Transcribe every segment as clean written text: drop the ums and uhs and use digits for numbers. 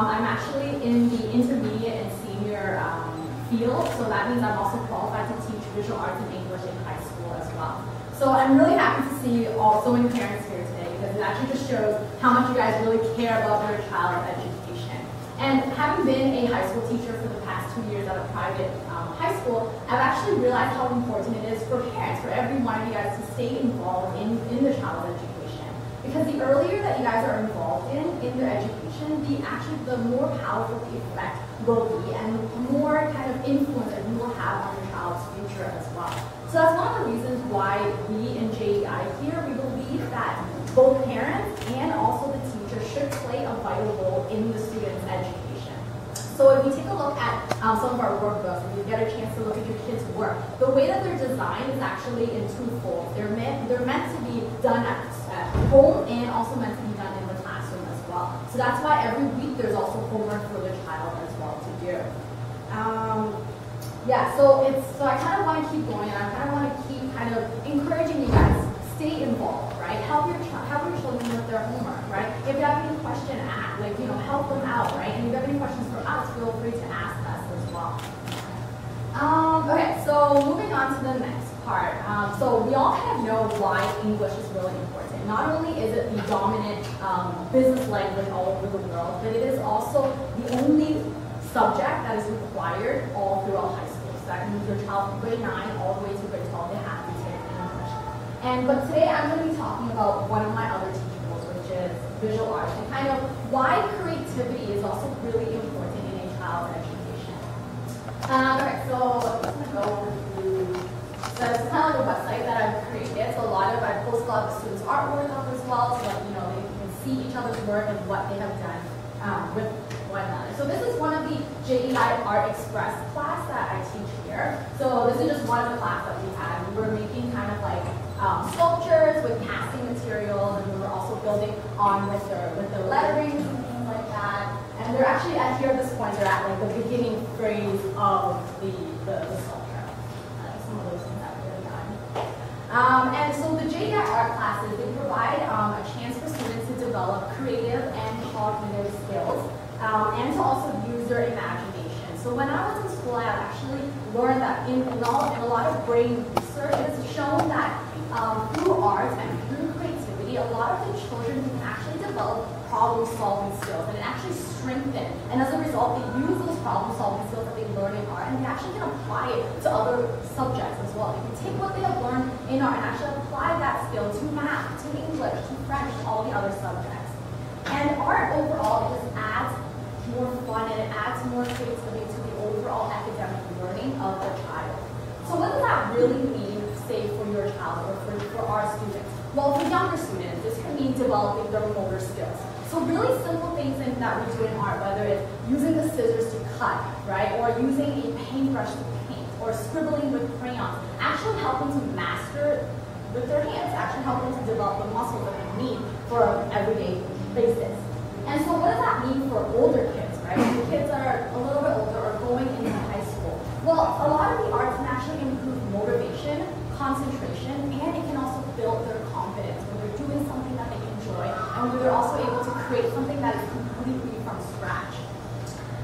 I'm actually in the intermediate and senior field, so that means I'm also qualified to teach visual arts and English in high school as well. So I'm really happy to see so many parents here today, because it actually just shows how much you guys really care about your child's education. And having been a high school teacher for the past 2 years at a private high school, I've actually realized how important it is for parents, for every one of you guys to stay involved in the child's education. Because the earlier that you guys are involved in their education, the more powerful the effect will be, and the more kind of influence that you will have on your child's future as well. So that's one of the reasons why we in JEI here, we believe that both parents and also the teacher should play a vital role in the student's education. So if we take a look at some of our workbooks, and you get a chance to look at your kids' work, the way that they're designed is actually in twofold. They're meant to be done at home and also meant to be done in the classroom as well. So that's why every week there's also homework for the child as well to do. Yeah, so I kind of want to keep going, and I kind of want to keep kind of encouraging you guys, stay involved, right? Help your children with their homework, right? If you have any question, help them out, right? And if you have any questions for us, feel free to ask us as well. Okay, so moving on to the next part. So we all kind of know why English is really important. Not only is it the dominant business language all over the world, but it is also the only subject that is required all throughout high school. So that means your child from grade 9 all the way to grade 12, they have to take English. But today I'm going to be talking about one of my other teachables, which is visual arts, and kind of why creativity is also really important in a child's education. Okay, so I'm just going to go over through. So it's kind of like a website that I've created. So I post a lot of students' artwork up as well, so that they can see each other's work and what they have done with one another. So this is one of the JEI Art Express class that I teach here. So this is just one of the class that we had. We were making kind of like sculptures with casting materials, and we were also building on with their letterings and things like that. And they're actually at here at this point, they're at like the beginning phase of the sculpture. Some of those things that we've done. And so the JEI art classes, they provide a chance for students to develop creative and cognitive skills, and to also use their imagination. So when I was in school, I actually learned that in a lot of brain research, it has shown that through art and through creativity, a lot of the children can actually develop problem-solving skills, and it actually strengthens. And as a result, they use those problem-solving skills that they learn in art, and they actually can apply it to other subjects as well. They can take what they have learned in art and actually apply that skill to math, to English, to French, to all the other subjects. And art overall just adds more fun, and it adds more creativity to the overall academic learning of the child. So what does that really mean, say, for your child or for our students? Well, for younger students, this can mean developing their motor skills. So really simple things that we do in art, whether it's using the scissors to cut, right, or using a paintbrush to paint, or scribbling with crayons, actually help them to master with their hands, actually help them to develop the muscles that they need for an everyday basis. And so what does that mean for older kids, right? The kids are a little bit older or going into high school. Well, a lot of the arts can actually improve motivation, concentration, and it can also build their confidence when they're doing something that they enjoy, and when they're also able to create something that is completely from scratch.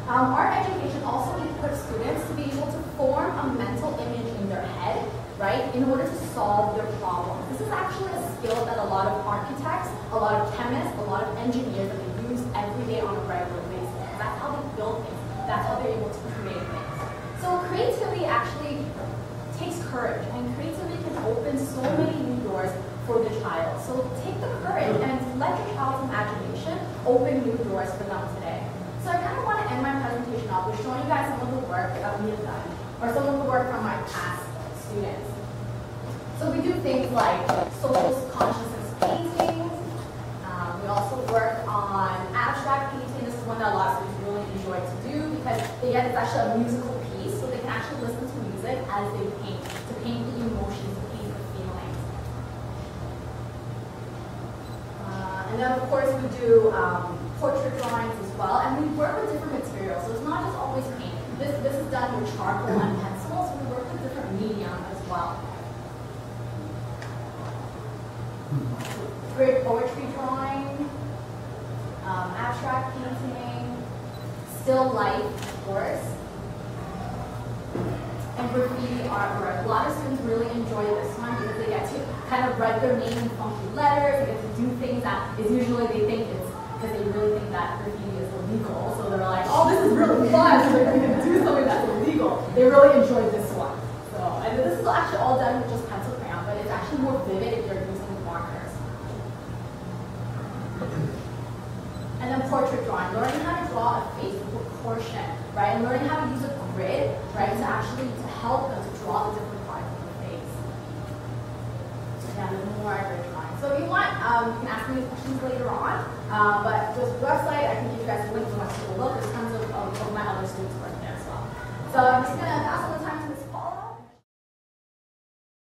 Art education also equips students to be able to form a mental image in their head, right, in order to solve their problems. This is actually a skill that a lot of architects, a lot of chemists, a lot of engineers that they use every day on a regular basis. That's how they build things. That's how they're able to create things. So creativity actually takes courage, and creativity can open so many new doors for the child. So take the courage and let your child's imagination open new doors for them today. So I kind of want to end my presentation off with showing you guys some of the work that we have done, or some of the work from my past students. So we do things like social consciousness paintings. We also work on abstract painting. This is one that a lot of students really enjoy to do, because again, it's actually a musical piece, so they can actually listen to music as they paint, to paint the emotions, to paint the feelings. And then of course we do portrait drawings as well, and we work with different materials, so it's not just always paint. This is done with charcoal and pencil, so we work with different medium as well. Great poetry drawing, abstract painting, still life, of course, and graffiti artwork. A lot of students really enjoy this one because they get to kind of write their name in funky letters. They get to do things that is usually they think it's because they really think that graffiti is illegal. So they're like, oh, this is really fun. So they're going to do something that's illegal. They really enjoy this one. So, and this is actually all done with just pencil crayon, but it's actually more vivid if you're using markers. And then portrait drawing, learning how to draw a face with proportion, right? And learning how to use a grid, right, to help them to draw the different parts of the face. Yeah, there's more grid drawing. So if you want, you can ask me questions later on. But this website, I can give you guys a link to my school. Look, there's tons of my other students working there as well. So I'm just going to pass